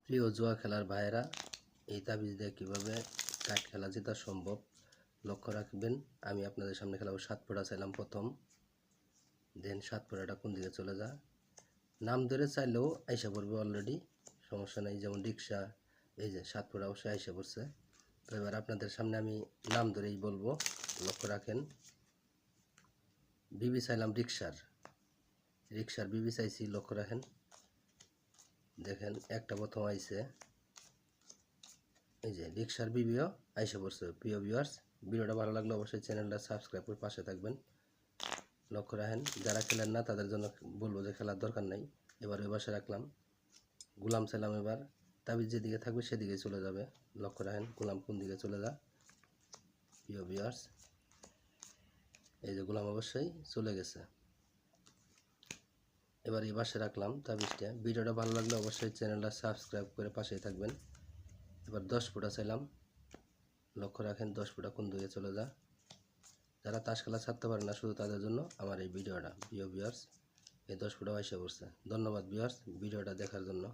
প্রিয় জুয়া খেলার ভাইয়েরা, এই তাবিজ দিয়ে কীভাবে কাঠ খেলা জেতা সম্ভব লক্ষ্য রাখবেন। আমি আপনাদের সামনে খেলাবো 7 ফোঁটা চাইলাম প্রথম, দেন 7 ফোঁটাটা কোন দিকে চলে যা, নাম ধরে চাইলেও আইসা পড়বে, অলরেডি সমস্যা নেই। যেমন রিক্সা, এই যে 7 ফোঁটা অবশ্যই আইসা পড়ছে। তো এবার আপনাদের সামনে আমি নাম ধরেই বলবো, লক্ষ্য রাখেন। বিবি চাইলাম রিক্সার বিবি চাইছি, লক্ষ্য রাখেন। দেখেন একটা প্রথম আইছে, এই যে রিক্সার বিবিও আইসা পড়ছে। প্রিয় ভিউয়ার্স, ভিডিওটা ভালো লাগলে অবশ্যই চ্যানেলটা সাবস্ক্রাইব করে পাশে থাকবেন। লক্ষ্য রাখেন, যারা খেলেন না তাদের জন্য বলবো যে খেলার দরকার নেই। এবার ওই পাশে রাখলাম গোলাম চাইলাম, এবার তাবিজ যেদিকে থাকবে সেদিকে চলে যাবে। লক্ষ্য রাখেন গোলাম কোন দিকে চলে যা। প্রিয় ভিউয়ার্স, এই যে গোলাম অবশ্যই চলে গেছে। এবার এই পাশে রাখলাম তাবিজটা। ভিডিওটা ভালো লাগলে অবশ্যই চ্যানেলটা সাবস্ক্রাইব করে পাশেই থাকবেন। এবার 10 ফোঁটা চাইলাম, লক্ষ্য রাখেন 10 ফোঁটা কোন দিকে চলে যা। যারা তাস খেলা ছাড়তে পারে না, শুধু তাদের জন্য আমার এই ভিডিওটা। প্রিয় ভিউয়ার্স, এই 10 ফোঁটা আইসা পড়ছে। ধন্যবাদ ভিউয়ার্স ভিডিওটা দেখার জন্য।